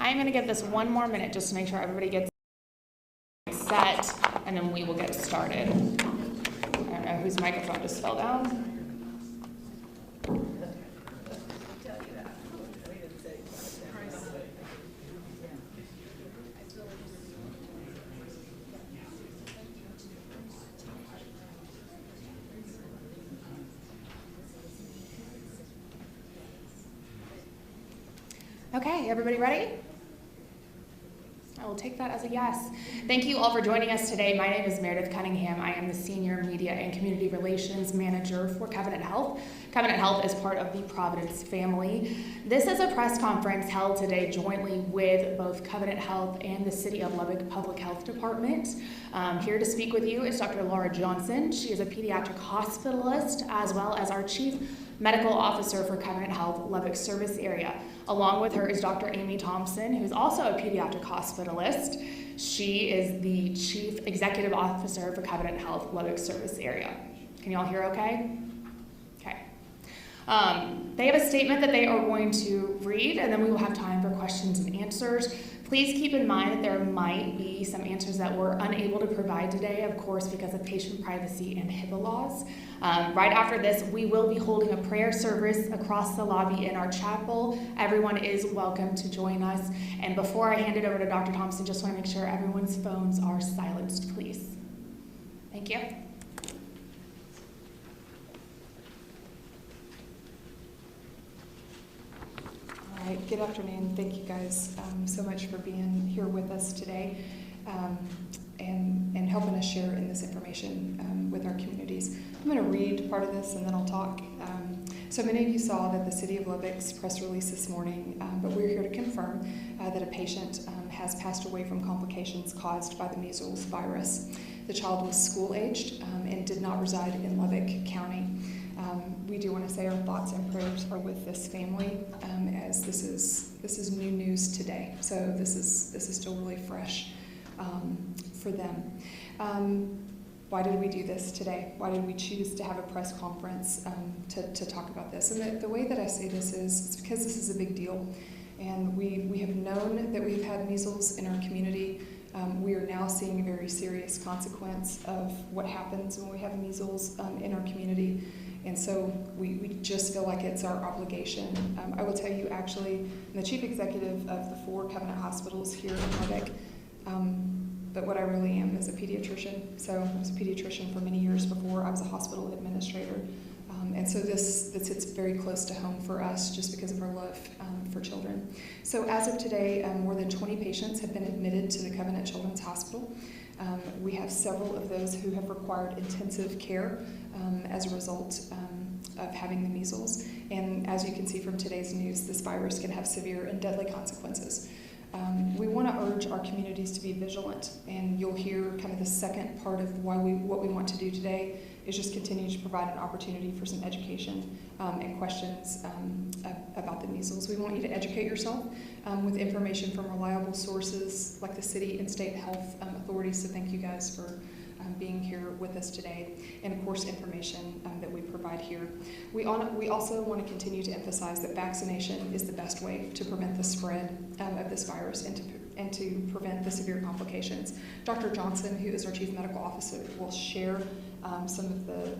I'm going to give this one more minute just to make sure everybody gets set, and then we will get started. I don't know whose microphone just fell down. Okay, everybody ready? I will take that as a yes. Thank you all for joining us today. My name is Meredith Cunningham. I am the Senior Media and Community Relations Manager for Covenant Health. Covenant Health is part of the Providence family. This is a press conference held today jointly with both Covenant Health and the City of Lubbock Public Health Department. Here to speak with you is Dr. Laura Johnson. She is a pediatric hospitalist as well as our Chief Medical Officer for Covenant Health Lubbock Service Area. Along with her is Dr. Amy Thompson, who's also a pediatric hospitalist. She is the Chief Executive Officer for Covenant Health Lubbock Service Area. Can you all hear okay? Okay. They have a statement that they are going to read, and then we will have time for questions and answers. Please keep in mind that there might be some answers that we're unable to provide today, of course, because of patient privacy and HIPAA laws. Right after this, we will be holding a prayer service across the lobby in our chapel. Everyone is welcome to join us. And before I hand it over to Dr. Thompson, just want to make sure everyone's phones are silenced, please. Thank you. All right, good afternoon. Thank you guys so much for being here with us today and helping us share in this information with our communities. I'm going to read part of this and then I'll talk. So many of you saw that the City of Lubbock's press release this morning, but we're here to confirm that a patient has passed away from complications caused by the measles virus. The child was school-aged and did not reside in Lubbock County. We do want to say our thoughts and prayers are with this family, as this is new news today. So this is still really fresh for them. Why did we do this today? Why did we choose to have a press conference to talk about this? And the way that I say this is it's because this is a big deal, and we have known that we've had measles in our community. We are now seeing a very serious consequence of what happens when we have measles in our community. And so we just feel like it's our obligation. I will tell you, actually, I'm the chief executive of the 4 Covenant hospitals here in Lubbock, but what I really am is a pediatrician. So I was a pediatrician for many years before I was a hospital administrator. And so this hits very close to home for us just because of our love for children. So as of today, more than 20 patients have been admitted to the Covenant Children's Hospital. We have several of those who have required intensive care as a result of having the measles. And as you can see from today's news, this virus can have severe and deadly consequences. We want to urge our communities to be vigilant, and you'll hear kind of the second part of what we want to do today is just continue to provide an opportunity for some education and questions about the measles. We want you to educate yourself with information from reliable sources like the city and state health authorities, so thank you guys for being here with us today, and of course information that we provide here. We also want to continue to emphasize that vaccination is the best way to prevent the spread of this virus and to prevent the severe complications. Dr. Johnson, who is our Chief Medical Officer, will share some of the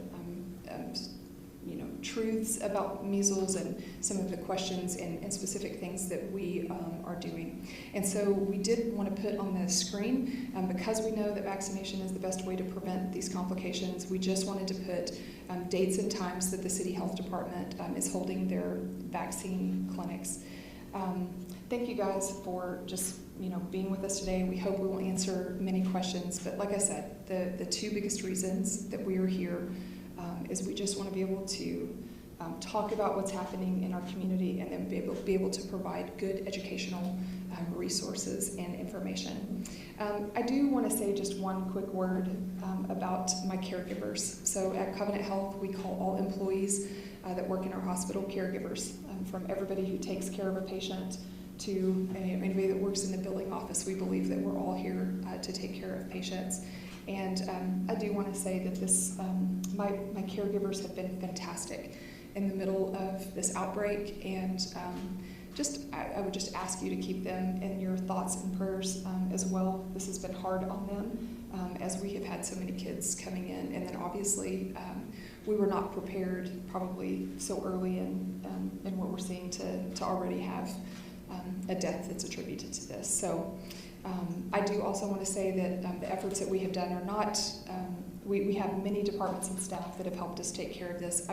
truths about measles and some of the questions and specific things that we are doing. And so we did want to put on the screen, because we know that vaccination is the best way to prevent these complications, we just wanted to put dates and times that the City Health Department is holding their vaccine clinics. Thank you guys for just being with us today. We hope we will answer many questions, but like I said, the 2 biggest reasons that we are here is we just want to be able to talk about what's happening in our community and then be able to provide good educational resources and information. I do want to say just one quick word about my caregivers. So at Covenant Health, we call all employees that work in our hospital caregivers, from everybody who takes care of a patient to anybody that works in the billing office. We believe that we're all here to take care of patients. And I do want to say that this, my caregivers have been fantastic in the middle of this outbreak, and I would just ask you to keep them in your thoughts and prayers as well. This has been hard on them as we have had so many kids coming in, and then obviously we were not prepared probably so early in what we're seeing to already have a death that's attributed to this. So I do also want to say that the efforts that we have done are not, we have many departments and staff that have helped us take care of this.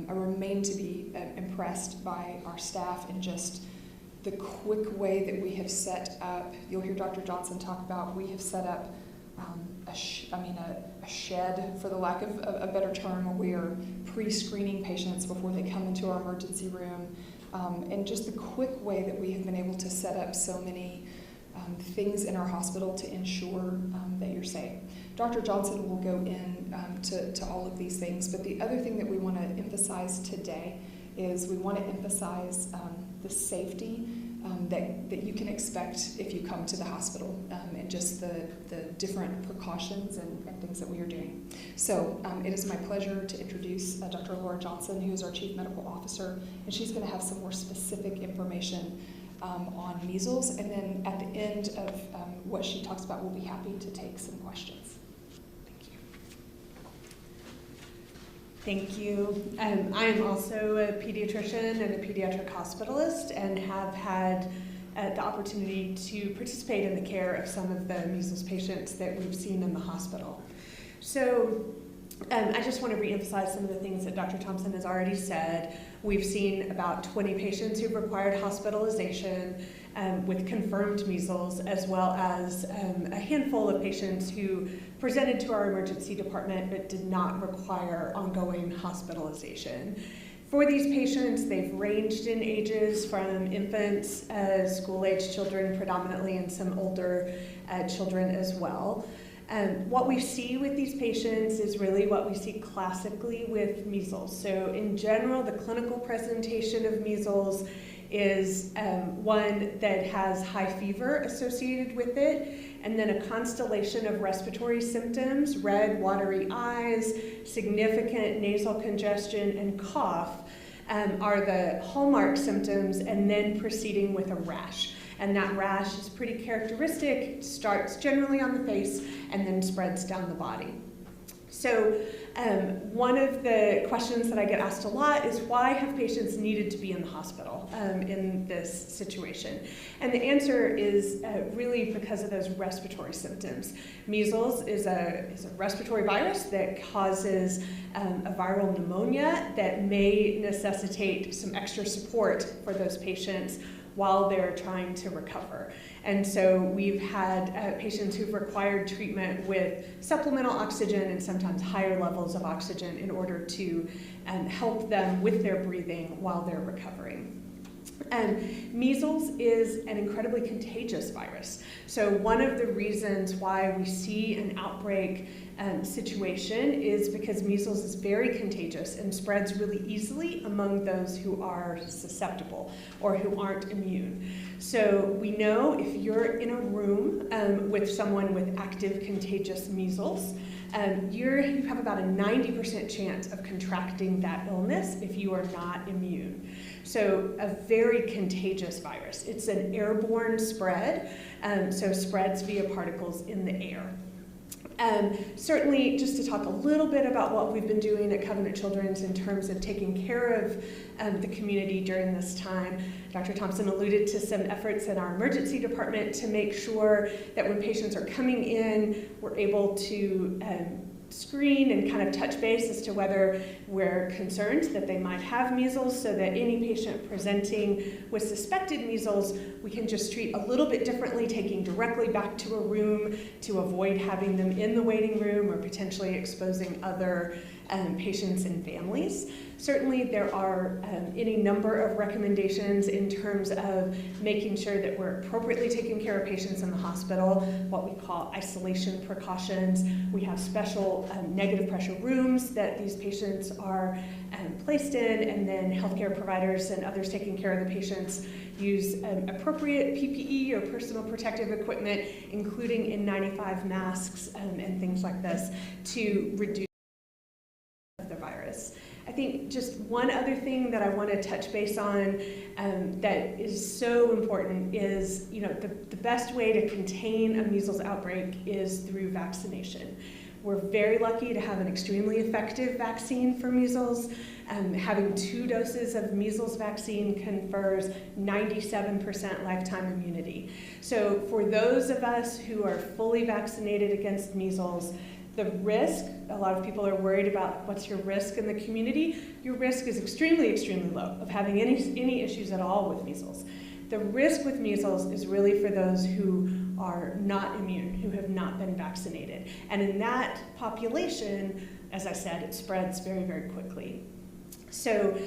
I remain to be impressed by our staff and just the quick way that we have set up. You'll hear Dr. Johnson talk about, we have set up a shed, for the lack of a better term, where we are pre-screening patients before they come into our emergency room. And just the quick way that we have been able to set up so many things in our hospital to ensure that you're safe. Dr. Johnson will go in to all of these things, but the other thing that we want to emphasize today is we want to emphasize the safety that you can expect if you come to the hospital, and just the different precautions and things that we are doing. So it is my pleasure to introduce Dr. Laura Johnson, who is our Chief Medical Officer, and she's going to have some more specific information on measles, and then at the end of what she talks about, we'll be happy to take some questions. Thank you. Thank you. I am also a pediatrician and a pediatric hospitalist, and have had the opportunity to participate in the care of some of the measles patients that we've seen in the hospital. So I just want to reemphasize some of the things that Dr. Thompson has already said. We've seen about 20 patients who've required hospitalization with confirmed measles, as well as a handful of patients who presented to our emergency department but did not require ongoing hospitalization. For these patients, they've ranged in ages from infants, school-age children predominantly, and some older children as well. What we see with these patients is really what we see classically with measles. So in general, the clinical presentation of measles is one that has high fever associated with it, and then a constellation of respiratory symptoms: red, watery eyes, significant nasal congestion, and cough are the hallmark symptoms, and then proceeding with a rash. And that rash is pretty characteristic. It starts generally on the face and then spreads down the body. So one of the questions that I get asked a lot is, why have patients needed to be in the hospital in this situation? And the answer is really because of those respiratory symptoms. Measles is a respiratory virus that causes a viral pneumonia that may necessitate some extra support for those patients while they're trying to recover. And so we've had patients who've required treatment with supplemental oxygen and sometimes higher levels of oxygen in order to help them with their breathing while they're recovering. Measles is an incredibly contagious virus. So one of the reasons why we see an outbreak situation is because measles is very contagious and spreads really easily among those who are susceptible or who aren't immune. So we know if you're in a room with someone with active contagious measles, you have about a 90% chance of contracting that illness if you are not immune. So a very contagious virus. It's an airborne spread, so spreads via particles in the air. Certainly, just to talk a little bit about what we've been doing at Covenant Children's in terms of taking care of the community during this time, Dr. Thompson alluded to some efforts in our emergency department to make sure that when patients are coming in, we're able to screen and kind of touch base as to whether we're concerned that they might have measles, so that any patient presenting with suspected measles, we can just treat a little bit differently, taking directly back to a room to avoid having them in the waiting room or potentially exposing other patients and families. Certainly there are any number of recommendations in terms of making sure that we're appropriately taking care of patients in the hospital, what we call isolation precautions. We have special negative pressure rooms that these patients are placed in, and then healthcare providers and others taking care of the patients use appropriate PPE or personal protective equipment, including N95 masks and things like this, to reduce the virus. I think just one other thing that I want to touch base on that is so important is, the best way to contain a measles outbreak is through vaccination. We're very lucky to have an extremely effective vaccine for measles. Having 2 doses of measles vaccine confers 97% lifetime immunity. So for those of us who are fully vaccinated against measles, the risk, a lot of people are worried about what's your risk in the community. Your risk is extremely, extremely low of having any issues at all with measles. The risk with measles is really for those who are not immune, who have not been vaccinated. And in that population, as I said, it spreads very, very quickly. So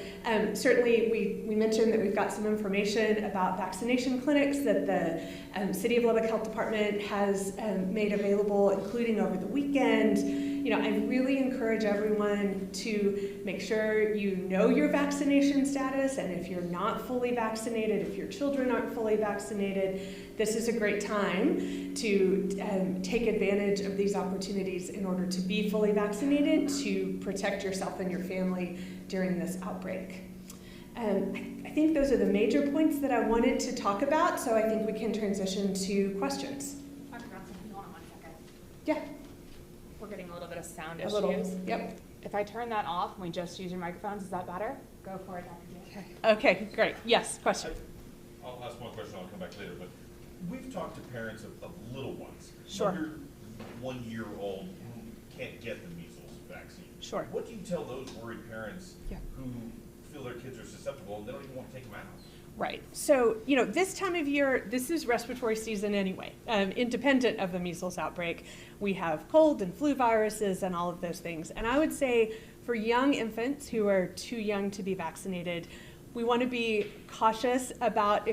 certainly we mentioned that we've got some information about vaccination clinics that the City of Lubbock Health Department has made available, including over the weekend. I really encourage everyone to make sure you know your vaccination status, and if you're not fully vaccinated, if your children aren't fully vaccinated, this is a great time to take advantage of these opportunities in order to be fully vaccinated, to protect yourself and your family during this outbreak. I think those are the major points that I wanted to talk about, so I think we can transition to questions. Dr. Johnson, hold on 1 second. Yeah. We're getting a little bit of sound A issues. little, yep. If I turn that off and we just use your microphones, is that better? Go for it, Dr. J. Okay, great. Yes, question. I'll ask one question, I'll come back later, but we've talked to parents of little ones. Sure. Under 1 year old who can't get the measles vaccine. Sure. What do you tell those worried parents Yeah. who feel their kids are susceptible and they don't even want to take them out? Right. So, this time of year, this is respiratory season anyway. Independent of the measles outbreak, we have cold and flu viruses and all of those things. And I would say for young infants who are too young to be vaccinated, we want to be cautious about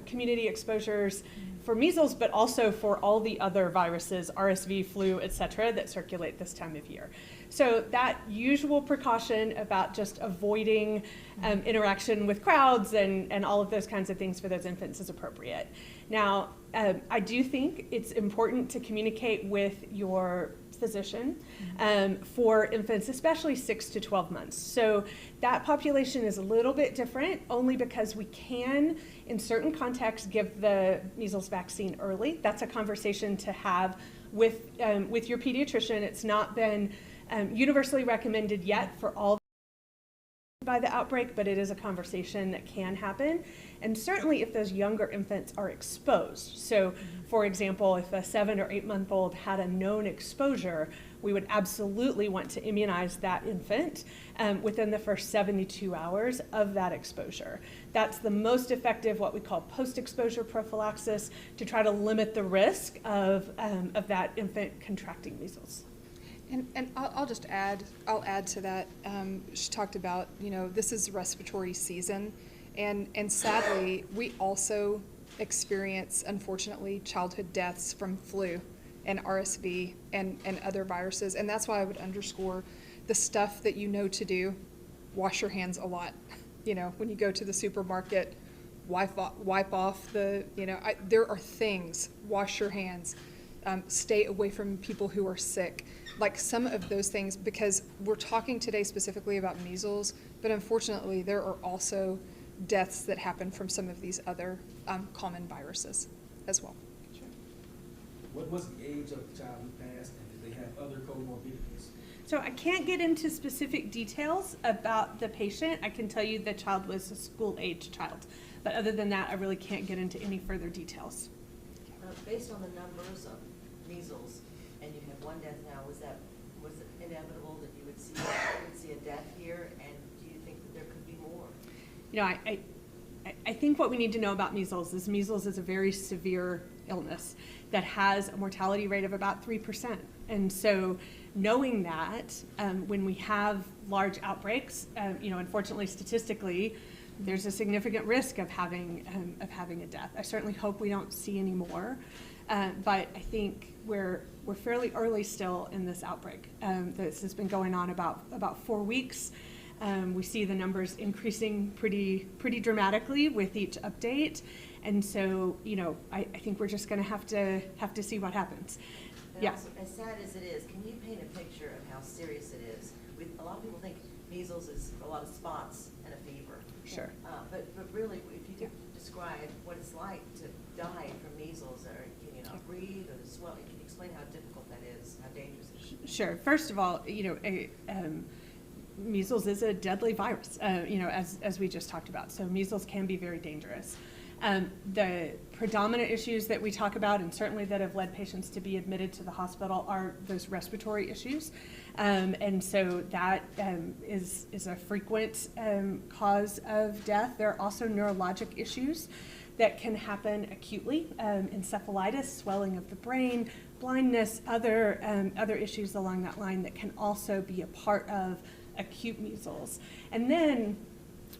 community exposures for measles, but also for all the other viruses, RSV, flu, et cetera, that circulate this time of year. So that usual precaution about just avoiding interaction with crowds and all of those kinds of things for those infants is appropriate. Now, I do think it's important to communicate with your physician for infants, especially 6 to 12 months. So that population is a little bit different only because we can, in certain contexts, give the measles vaccine early. That's a conversation to have with your pediatrician. It's not been universally recommended yet for all by the outbreak, but it is a conversation that can happen. And certainly if those younger infants are exposed. So for example, if a 7 or 8 month old had a known exposure, we would absolutely want to immunize that infant within the first 72 hours of that exposure. That's the most effective, what we call post-exposure prophylaxis, to try to limit the risk of that infant contracting measles. And I'll add to that. She talked about, this is respiratory season, and sadly, we also experience, unfortunately, childhood deaths from flu and RSV and other viruses, and that's why I would underscore the stuff that you know to do. Wash your hands a lot. When you go to the supermarket, wipe off the, there are things. Wash your hands. Stay away from people who are sick. Like some of those things, because we're talking today specifically about measles, but unfortunately there are also deaths that happen from some of these other common viruses as well. Sure. What was the age of the child who passed, and did they have other comorbidities? So I can't get into specific details about the patient. I can tell you the child was a school-age child, but other than that, I really can't get into any further details. Based on the numbers of measles, and you have 1 death now, was it inevitable that you would see a death here, and do you think that there could be more? I think what we need to know about measles is a very severe illness that has a mortality rate of about 3%. And so knowing that, when we have large outbreaks, unfortunately statistically, there's a significant risk of having a death. I certainly hope we don't see any more, but I think we're fairly early still in this outbreak. This has been going on about 4 weeks. We see the numbers increasing pretty dramatically with each update, and so I think we're just going to have to see what happens. And Yeah. also, as sad as it is, can you paint a picture of how serious it is? A lot of people think measles is a lot of spots and a fever. Sure. But really, if you could describe what it's like to die from measles, or can you not breathe, or the swelling, can you explain how difficult that is, how dangerous it is? Sure. First of all, measles is a deadly virus, as we just talked about. So measles can be very dangerous. The predominant issues that we talk about, and certainly that have led patients to be admitted to the hospital, are those respiratory issues. And so that is a frequent cause of death. There are also neurologic issues that can happen acutely, encephalitis, swelling of the brain, blindness, other issues along that line that can also be a part of acute measles. And then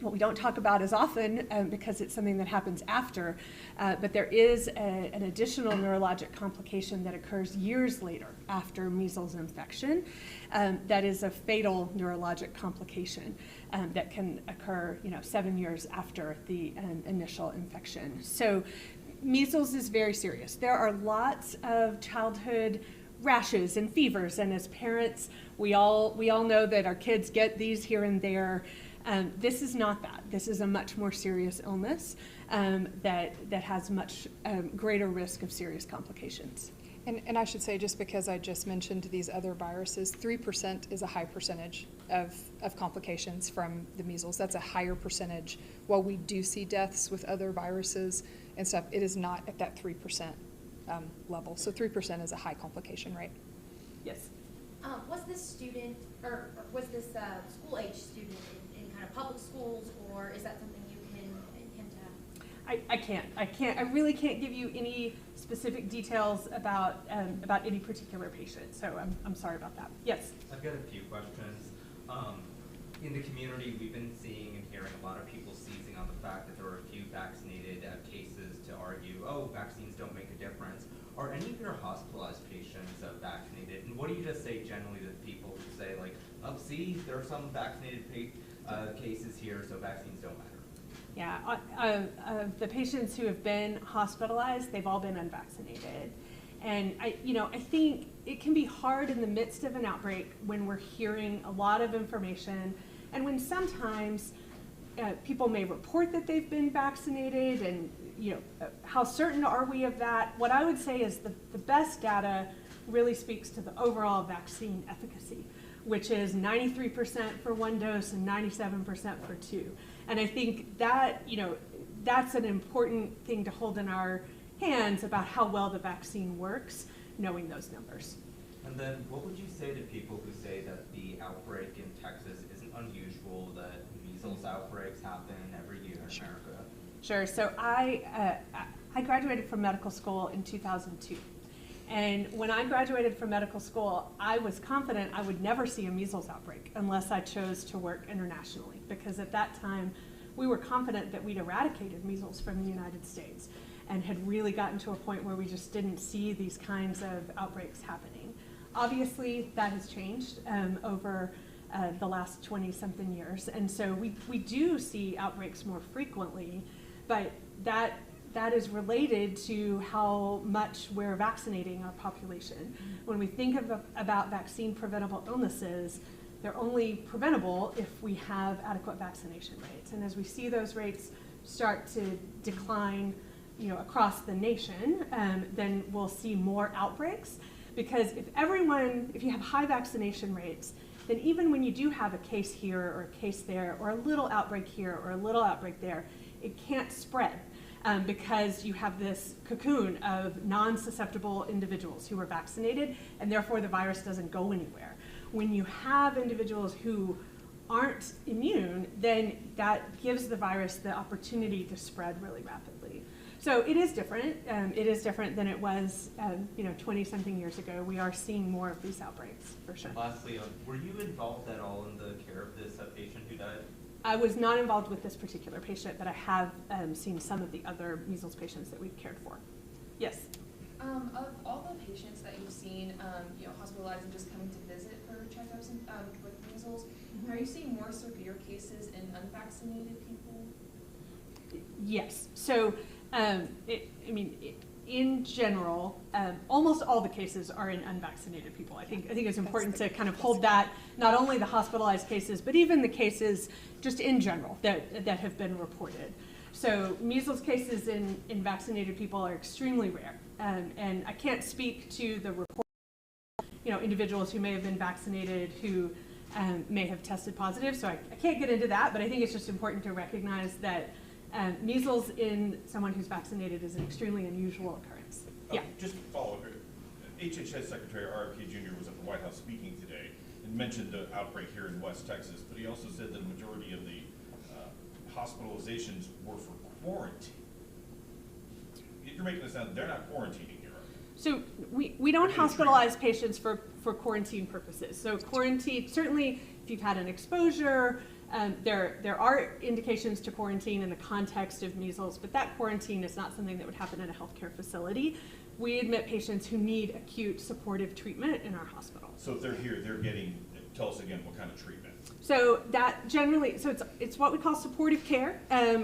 what we don't talk about as often because it's something that happens after, but there is an additional neurologic complication that occurs years later after measles infection. That is a fatal neurologic complication that can occur 7 years after the initial infection. So measles is very serious. There are lots of childhood rashes and fevers, and as parents, we all know that our kids get these here and there. This is not that. This is a much more serious illness that has much greater risk of serious complications. And I should say, just because I just mentioned these other viruses, 3% is a high percentage of complications from the measles. That's a higher percentage. While we do see deaths with other viruses and stuff, it is not at that 3% level. So 3% is a high complication rate. Yes. Was this student, or was this school-age student in kind of public schools, or is that something you can hint at? I really can't give you any specific details about any particular patient, so I'm sorry about that. Yes? I've got a few questions. In the community, we've been seeing and hearing a lot of people seizing on the fact that there are a few vaccinated cases to argue, oh, vaccines don't make a difference. Are any of your hospitalized patients vaccinated? And what do you just say generally to people who say, like, oh, see, there are some vaccinated cases here, so vaccines don't matter? Yeah, the patients who have been hospitalized, they've all been unvaccinated. And I think it can be hard in the midst of an outbreak when we're hearing a lot of information, and when sometimes people may report that they've been vaccinated, and how certain are we of that? What I would say is the best data really speaks to the overall vaccine efficacy, which is 93% for one dose and 97% for two. And I think that, that's an important thing to hold in our hands about how well the vaccine works, knowing those numbers. And then what would you say to people who say that the outbreak in Texas isn't unusual, that measles outbreaks happen every year in America? Sure. So I graduated from medical school in 2002. And when I graduated from medical school, I was confident I would never see a measles outbreak unless I chose to work internationally, because at that time we were confident that we'd eradicated measles from the United States and had really gotten to a point where we just didn't see these kinds of outbreaks happening. Obviously, that has changed over the last 20-something years, and so we do see outbreaks more frequently, but that is related to how much we're vaccinating our population. When we think about vaccine-preventable illnesses, they're only preventable if we have adequate vaccination rates. And as we see those rates start to decline across the nation, then we'll see more outbreaks. Because if you have high vaccination rates, then even when you do have a case here or a case there, or a little outbreak here or a little outbreak there, it can't spread. Because you have this cocoon of non-susceptible individuals who are vaccinated, and therefore the virus doesn't go anywhere. When you have individuals who aren't immune, then that gives the virus the opportunity to spread really rapidly. So it is different. It is different than it was 20-something years ago. We are seeing more of these outbreaks, for sure. Lastly, were you involved at all in the care of this patient who died? I was not involved with this particular patient, but I have seen some of the other measles patients that we've cared for. Yes? Of all the patients that you've seen, hospitalized and just coming to visit for checkups with measles, are you seeing more severe cases in unvaccinated people? Yes. So, in general, almost all the cases are in unvaccinated people. I think it's important to kind of hold that, not only the hospitalized cases, but even the cases just in general that have been reported. So measles cases in vaccinated people are extremely rare. And I can't speak to the report, individuals who may have been vaccinated who may have tested positive. So I can't get into that, but I think it's just important to recognize that measles in someone who's vaccinated is an extremely unusual occurrence. Yeah. Just to follow up here, HHS Secretary R.F.K. Jr. was at the White House speaking today and mentioned the outbreak here in West Texas, but he also said that the majority of the hospitalizations were for quarantine. You're making it sound they're not quarantining here, right? So we don't hospitalize patients for quarantine purposes. So quarantine, certainly if you've had an exposure, there are indications to quarantine in the context of measles, but that quarantine is not something that would happen in a healthcare facility. We admit patients who need acute supportive treatment in our hospital. So if they're here, they're getting, tell us again, what kind of treatment? So that generally, it's what we call supportive care,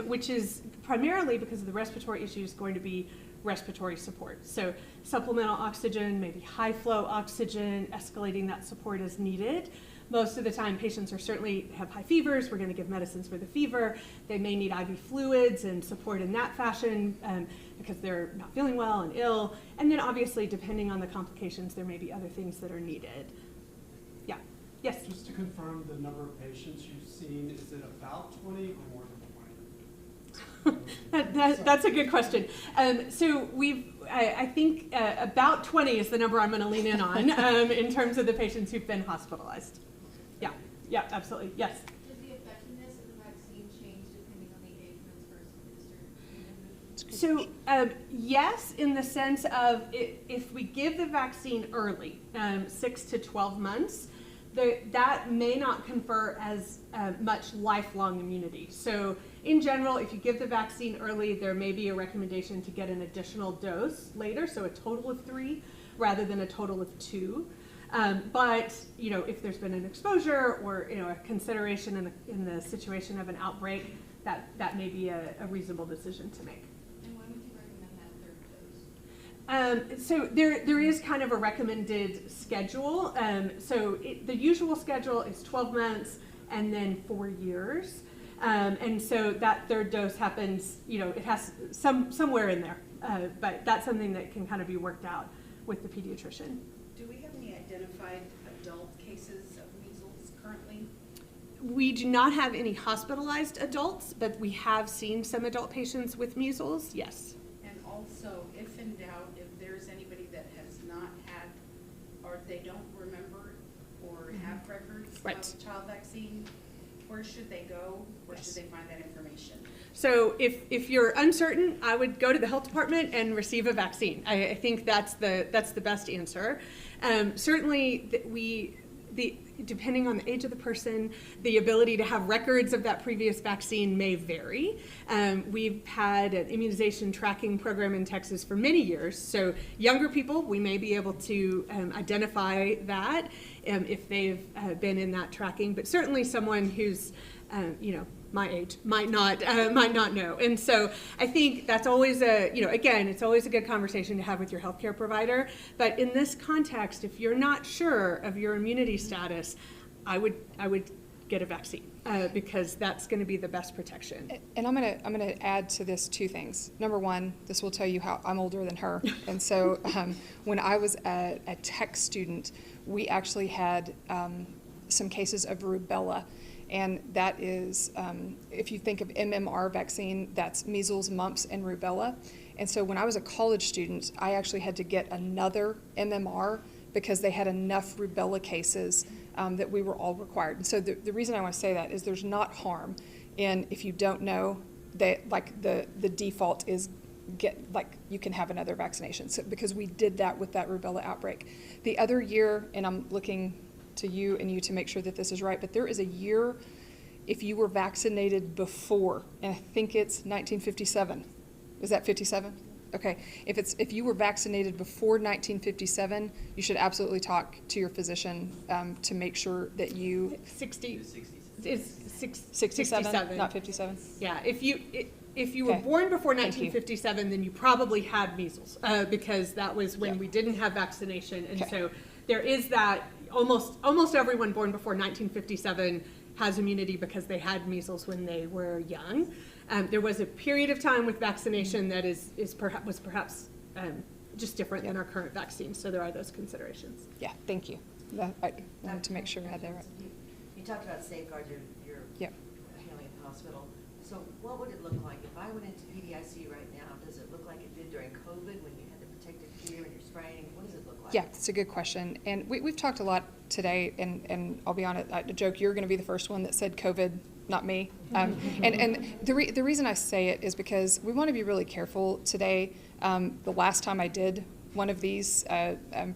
which is primarily because of the respiratory issues going to be respiratory support. So supplemental oxygen, maybe high flow oxygen, escalating that support as needed. Most of the time patients are certainly have high fevers. We're going to give medicines for the fever. They may need IV fluids and support in that fashion because they're not feeling well and ill. And then obviously depending on the complications, there may be other things that are needed. Yeah. Yes? Just to confirm the number of patients you've seen, is it about 20 or more than 20? That's a good question. So I think about 20 is the number I'm going to lean in on in terms of the patients who've been hospitalized. Yeah, absolutely. Yes? Does the effectiveness of the vaccine change depending on the age when it's first administered? So yes, in the sense of if we give the vaccine early, 6 to 12 months, that may not confer as much lifelong immunity. So in general, if you give the vaccine early, there may be a recommendation to get an additional dose later, so a total of 3 rather than a total of 2. But if there's been an exposure or a consideration in the situation of an outbreak, that may be a reasonable decision to make. And when would you recommend that third dose? So there is kind of a recommended schedule. So the usual schedule is 12 months and then 4 years. And so that third dose happens, it has somewhere in there. But that's something that can kind of be worked out with the pediatrician. Do we have any identified adult cases of measles currently? We do not have any hospitalized adults, but we have seen some adult patients with measles, yes. And also, if in doubt, if there's anybody that has not had, or they don't remember or have records of child vaccine, where should they go? Where should they find that information? So if you're uncertain, I would go to the health department and receive a vaccine. I think that's the best answer. Certainly, depending on the age of the person, the ability to have records of that previous vaccine may vary. We've had an immunization tracking program in Texas for many years. So younger people, we may be able to identify that if they've been in that tracking. But certainly someone who's, my age might not know. And so I think that's always it's always a good conversation to have with your healthcare provider. But in this context, if you're not sure of your immunity status, I would get a vaccine because that's going to be the best protection. And I'm gonna add to this 2 things. Number 1, this will tell you how I'm older than her. And so when I was a tech student, we actually had some cases of rubella. And that is, if you think of MMR vaccine, that's measles, mumps, and rubella. And so when I was a college student, I actually had to get another MMR because they had enough rubella cases that we were all required. And so the reason I want to say that is there's not harm in, if you don't know, that the default is you can have another vaccination. So because we did that with that rubella outbreak. The other year, and I'm looking to you and you to make sure that this is right, but there is a year if you were vaccinated before, and I think it's 1957. Is that 57? Okay. If you were vaccinated before 1957, you should absolutely talk to your physician to make sure that you... 67, 67, not 57? Yeah, if you were Okay. born before Thank you. 1957, then you probably had measles, because that was when Yeah. we didn't have vaccination. And Okay. so there is that, almost everyone born before 1957 has immunity because they had measles when they were young. There was a period of time with vaccination that was perhaps just different than our current vaccine. So there are those considerations. Yeah, thank you. I wanted to make sure I had that right. You talked about safeguard your Yep. handling at the hospital. So what would it look like if I went into PDIC right now? Does it look like it did during COVID when you had the protective gear and you're spraying? What does it look like? Yeah, it's a good question. And we've talked a lot today, and I'll be honest, I joke, you're going to be the first one that said COVID, not me. And the reason I say it is because we want to be really careful today. The last time I did one of these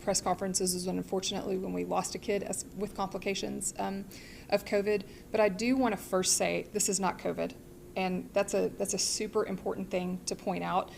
press conferences was unfortunately when we lost a kid with complications of COVID. But I do want to first say this is not COVID. And that's a super important thing to point out.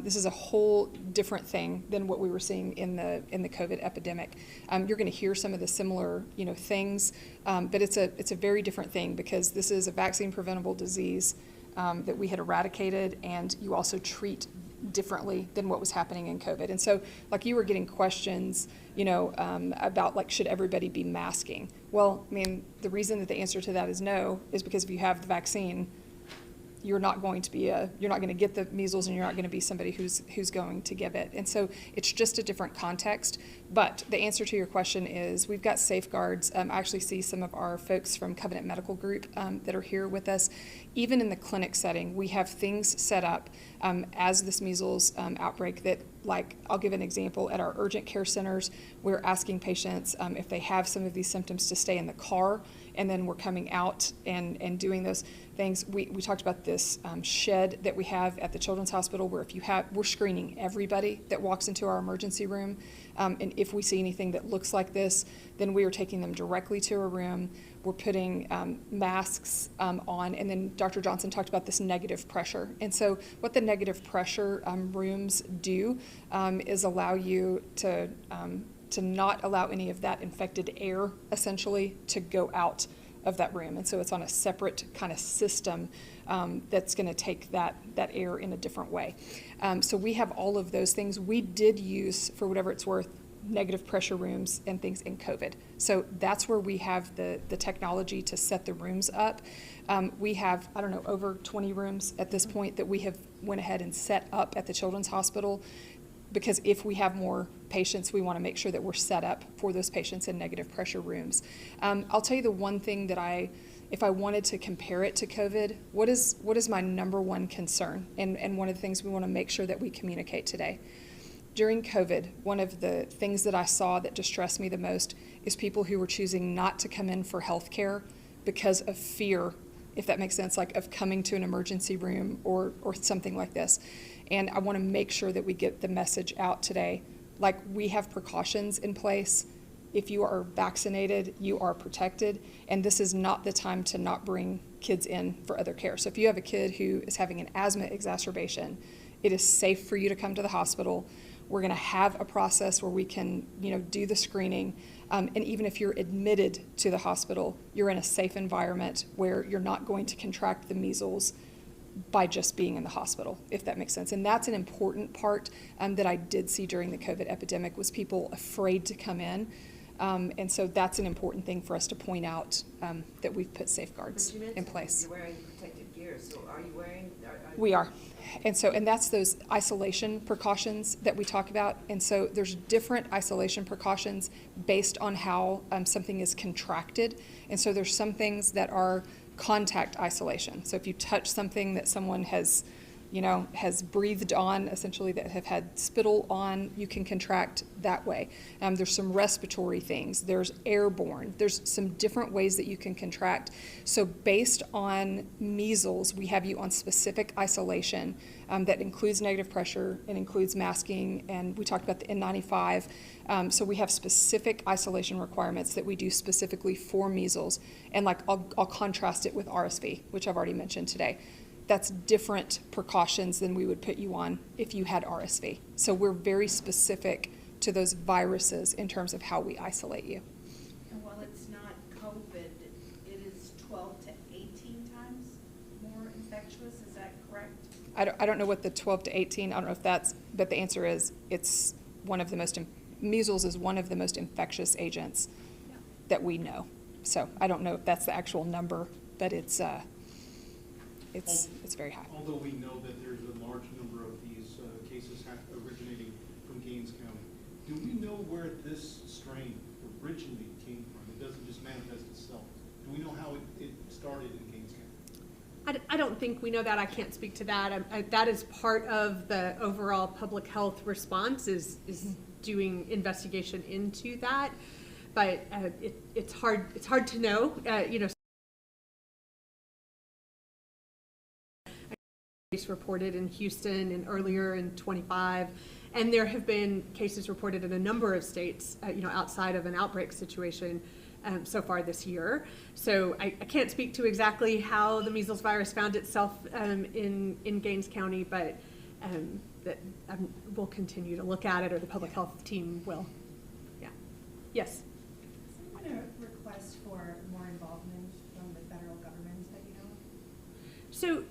This is a whole different thing than what we were seeing in the COVID epidemic. You're going to hear some of the similar things, but it's a very different thing because this is a vaccine preventable disease that we had eradicated, and you also treat differently than what was happening in COVID. And so, like, you were getting questions, about like, should everybody be masking? Well, I mean, the reason that the answer to that is no is because if you have the vaccine, you're not going to get the measles, and you're not going to be somebody who's going to give it. And so it's just a different context. But the answer to your question is we've got safeguards. I actually see some of our folks from Covenant Medical Group that are here with us. Even in the clinic setting, we have things set up as this measles outbreak that, like, I'll give an example. At our urgent care centers, we're asking patients if they have some of these symptoms to stay in the car, and then we're coming out and doing those things. We talked about this shed that we have at the Children's Hospital where we're screening everybody that walks into our emergency room. And if we see anything that looks like this, then we are taking them directly to a room. We're putting masks on, and then Dr. Johnson talked about this negative pressure. And so what the negative pressure rooms do is allow you to not allow any of that infected air, essentially, to go out of that room. And so it's on a separate kind of system that's going to take that air in a different way. So we have all of those things. We did use, for whatever it's worth, negative pressure rooms and things in COVID. So that's where we have the technology to set the rooms up. We have, I don't know, over 20 rooms at this point that we have went ahead and set up at the Children's Hospital, because if we have more patients, we want to make sure that we're set up for those patients in negative pressure rooms. I'll tell you the one thing that if I wanted to compare it to COVID, what is my number one concern? And one of the things we want to make sure that we communicate today. During COVID, one of the things that I saw that distressed me the most is people who were choosing not to come in for health care because of fear, if that makes sense, like of coming to an emergency room or something like this. And I want to make sure that we get the message out today. Like, we have precautions in place. If you are vaccinated, you are protected. And this is not the time to not bring kids in for other care. So if you have a kid who is having an asthma exacerbation, it is safe for you to come to the hospital. We're going to have a process where we can, do the screening. And even if you're admitted to the hospital, you're in a safe environment where you're not going to contract the measles by just being in the hospital, if that makes sense. And that's an important part that I did see during the COVID epidemic, was people afraid to come in. And so that's an important thing for us to point out, that we've put safeguards in place. You're wearing protective gear, so are you wearing? We are. And that's those isolation precautions that we talk about. And so there's different isolation precautions based on how something is contracted. And so there's some things that are contact isolation. So if you touch something that someone has breathed on, essentially, that have had spittle on, you can contract that way. There's some respiratory things. There's airborne. There's some different ways that you can contract. So based on measles, we have you on specific isolation that includes negative pressure and includes masking, and we talked about the N95. So we have specific isolation requirements that we do specifically for measles. And I'll contrast it with RSV, which I've already mentioned today. That's different precautions than we would put you on if you had RSV. So we're very specific to those viruses in terms of how we isolate you. And while it's not COVID, it is 12 to 18 times more infectious, is that correct? I don't know what the 12 to 18, I don't know if that's, but the answer is measles is one of the most infectious agents that we know. So I don't know if that's the actual number, but it's very high. Although we know that there's a large number of these cases originating from Gaines County, do we know where this strain originally came from? It doesn't just manifest itself. Do we know how it started in Gaines County? I don't think we know that. I can't speak to that. That is part of the overall public health response is doing investigation into that. But it's hard to know. Reported in Houston and earlier in 25, and there have been cases reported in a number of states, outside of an outbreak situation so far this year. So I can't speak to exactly how the measles virus found itself in Gaines County, but we'll continue to look at it, or the public health team will. Yeah. Yes. I'm going to request for more involvement from the federal government that you know of. So,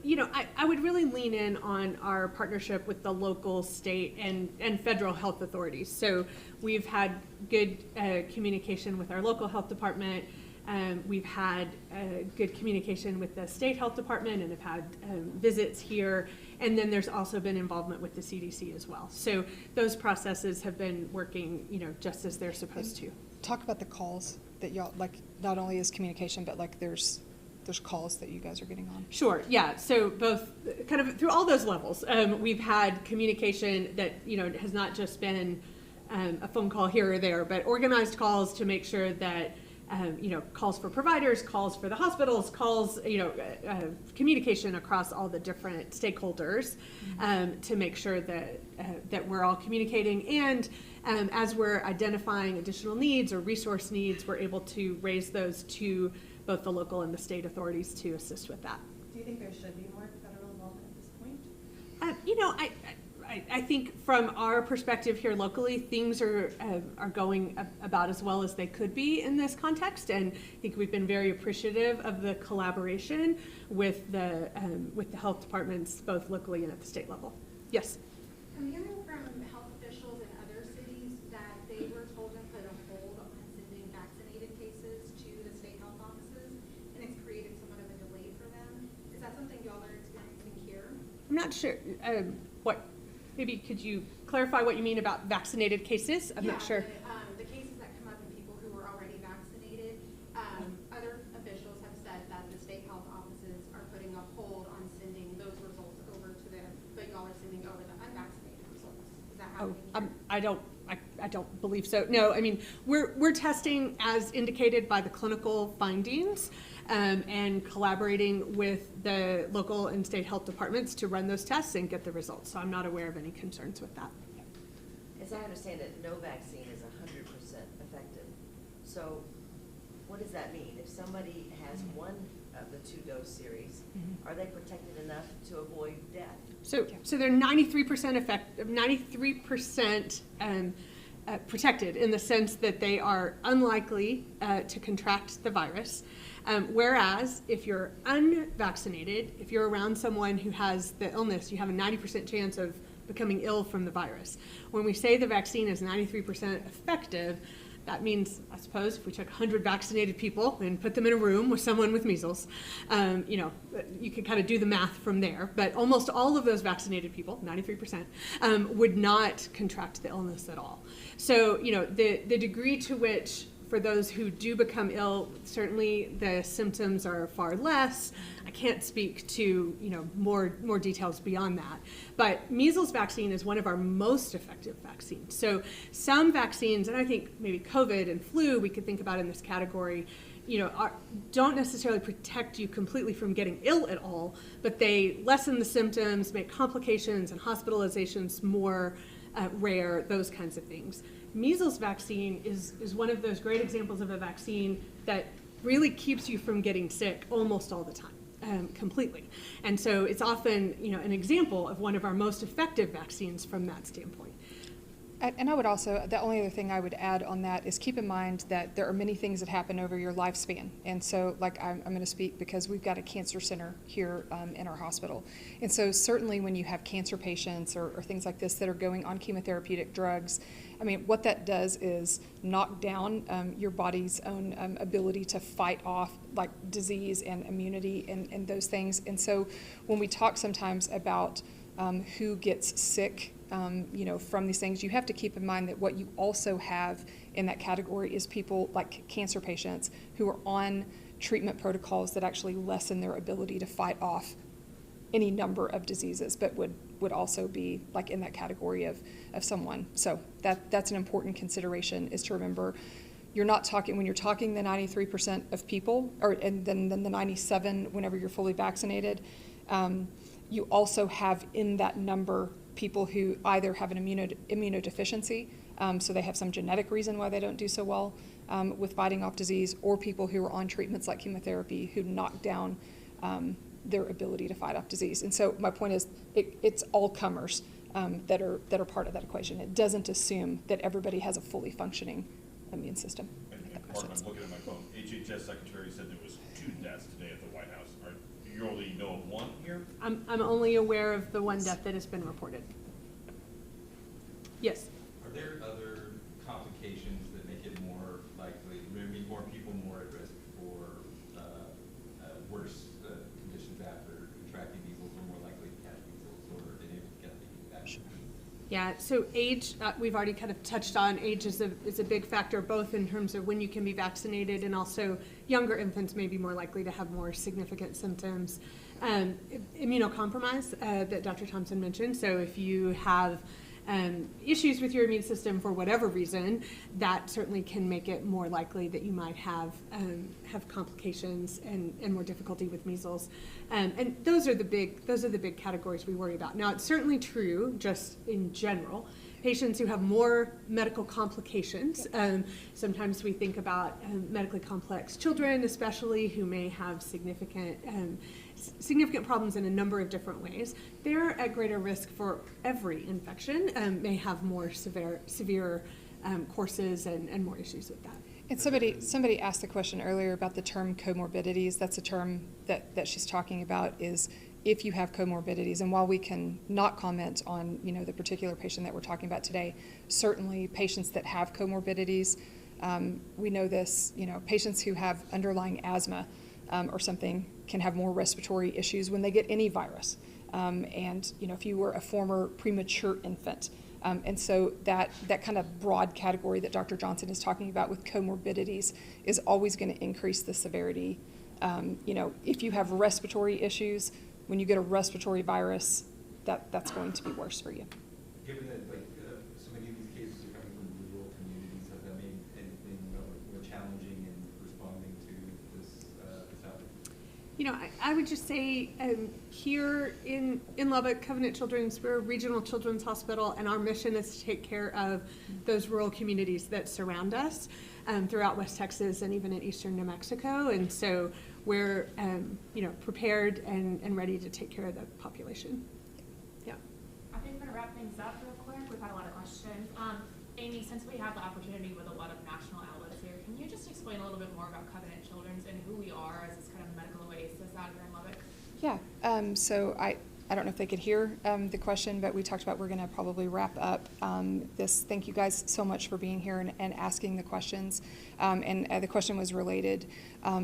I would really lean in on our partnership with the local, state, and federal health authorities. So we've had good communication with our local health department. We've had good communication with the state health department and have had visits here. And then there's also been involvement with the CDC as well. So those processes have been working, just as they're supposed to. Talk about the calls that y'all, like, not only is communication, but like there's calls that you guys are getting on. Sure, yeah. So both kind of through all those levels, we've had communication that, has not just been a phone call here or there, but organized calls to make sure that, calls for providers, calls for the hospitals, calls, communication across all the different stakeholders to make sure that we're all communicating. And as we're identifying additional needs or resource needs, we're able to raise those to both the local and the state authorities to assist with that. Do you think there should be more federal involvement at this point? I think from our perspective here locally, things are going about as well as they could be in this context, and I think we've been very appreciative of the collaboration with the health departments, both locally and at the state level. Yes. I'm hearing from health officials in other cities that they were told to put a hold on sending vaccinated cases to the state health offices, and it's created somewhat of a delay for them. Is that something y'all are experiencing here? I'm not sure. Maybe could you clarify what you mean about vaccinated cases? I'm not sure. The cases that come up in people who are already vaccinated, other officials have said that the state health offices are putting a hold on sending those results over to them, but y'all are sending over the unvaccinated results. Is that happening? I don't believe so. No, I mean, we're testing as indicated by the clinical findings and collaborating with the local and state health departments to run those tests and get the results. So I'm not aware of any concerns with that. As I understand it, no vaccine is 100% effective. So what does that mean? If somebody has one of the 2-dose series, are they protected enough to avoid death? So they're 93% effective, 93% protected in the sense that they are unlikely to contract the virus. Whereas if you're unvaccinated, if you're around someone who has the illness, you have a 90% chance of becoming ill from the virus. When we say the vaccine is 93% effective, that means, I suppose, if we took 100 vaccinated people and put them in a room with someone with measles, you could kind of do the math from there. But almost all of those vaccinated people, 93%, would not contract the illness at all. So, the degree to which, for those who do become ill, certainly the symptoms are far less. I can't speak to more details beyond that. But measles vaccine is one of our most effective vaccines. So some vaccines, and I think maybe COVID and flu we could think about in this category, don't necessarily protect you completely from getting ill at all, but they lessen the symptoms, make complications and hospitalizations more rare, those kinds of things. Measles vaccine is one of those great examples of a vaccine that really keeps you from getting sick almost all the time, completely. And so it's often, an example of one of our most effective vaccines from that standpoint. And I would also, the only other thing I would add on that is keep in mind that there are many things that happen over your lifespan. And so, like, I'm going to speak because we've got a cancer center here in our hospital. And so certainly when you have cancer patients or things like this that are going on chemotherapeutic drugs, I mean, what that does is knock down your body's own ability to fight off like disease and immunity and those things. And so when we talk sometimes about who gets sick from these things, you have to keep in mind that what you also have in that category is people like cancer patients who are on treatment protocols that actually lessen their ability to fight off any number of diseases, but would also be like in that category of someone. So that's an important consideration, is to remember you're not talking, when you're talking the 93% of people, and then the 97 whenever you're fully vaccinated, you also have in that number people who either have an immunodeficiency, so they have some genetic reason why they don't do so well with fighting off disease, or people who are on treatments like chemotherapy who knock down their ability to fight off disease. And so my point is, it's all comers that are part of that equation. It doesn't assume that everybody has a fully functioning immune system. And Mark, I'm looking at my phone. HHS Secretary said there was 2 deaths today at the White House. Do you only know of 1 here? I'm only aware of the 1 death that has been reported. Yes. Are there other complications that make it more likely, maybe more people more at risk for worse conditions after contracting measles, or more likely to catch measles, or being able to get the vaccine? Yeah, so age, we've already kind of touched on. Age is a big factor, both in terms of when you can be vaccinated, and also younger infants may be more likely to have more significant symptoms. Immunocompromise that Dr. Thompson mentioned. So if you have issues with your immune system for whatever reason, that certainly can make it more likely that you might have complications and more difficulty with measles. And those are the big categories we worry about. Now, it's certainly true, just in general, patients who have more medical complications. Sometimes we think about medically complex children, especially, who may have significant problems in a number of different ways. They're at greater risk for every infection, may have more severe courses and more issues with that. And somebody asked the question earlier about the term comorbidities. That's a term that she's talking about, is if you have comorbidities. And while we can not comment on the particular patient that we're talking about today, certainly patients that have comorbidities, we know this, patients who have underlying asthma or something can have more respiratory issues when they get any virus. And if you were a former premature infant, and so that kind of broad category that Dr. Johnson is talking about with comorbidities is always going to increase the severity. If you have respiratory issues, when you get a respiratory virus, that's going to be worse for you. Given that so many of these cases are coming from rural communities, has that made anything more challenging in responding to this outbreak? I would just say here in Lubbock, Covenant Children's, we're a regional children's hospital, and our mission is to take care of those rural communities that surround us throughout West Texas and even in eastern New Mexico. And so we're prepared and ready to take care of the population. Yeah. I think we're going to wrap things up real quick. We've had a lot of questions. Amy, since we have the opportunity with a lot of national outlets here, can you just explain a little bit more about Covenant Children's and who we are as this kind of medical oasis out here in Lubbock? Yeah, so I don't know if they could hear the question, but we talked about we're going to probably wrap up this. Thank you guys so much for being here and asking the questions. And the question was related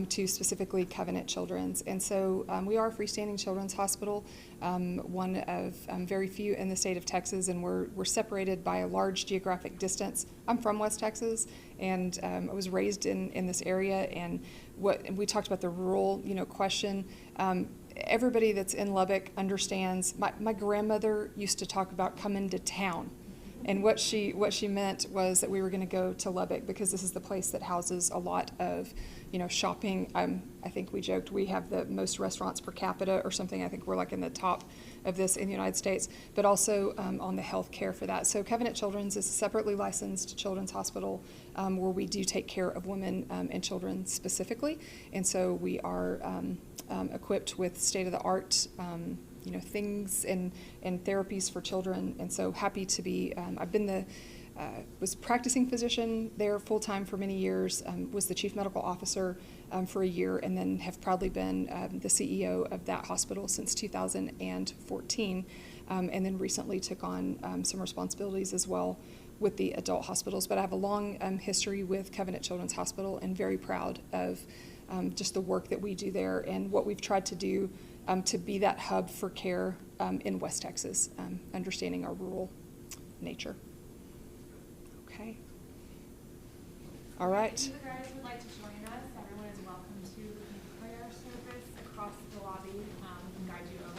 to specifically Covenant Children's. And so we are a freestanding children's hospital, one of very few in the state of Texas, and we're separated by a large geographic distance. I'm from West Texas, and I was raised in this area. And we talked about the rural, question. Everybody that's in Lubbock understands. My grandmother used to talk about coming to town, and what she meant was that we were going to go to Lubbock because this is the place that houses a lot of, shopping. I think we joked we have the most restaurants per capita or something. I think we're like in the top of this in the United States, but also on the health care for that. So Covenant Children's is a separately licensed children's hospital where we do take care of women and children specifically, and so we are equipped with state-of-the-art things and therapies for children. And so happy to be, I've been was a practicing physician there full-time for many years, was the chief medical officer for a year, and then have proudly been the CEO of that hospital since 2014, and then recently took on some responsibilities as well with the adult hospitals. But I have a long history with Covenant Children's Hospital, and very proud of just the work that we do there and what we've tried to do to be that hub for care in West Texas, understanding our rural nature. All right. If you guys would like to join us, everyone is welcome to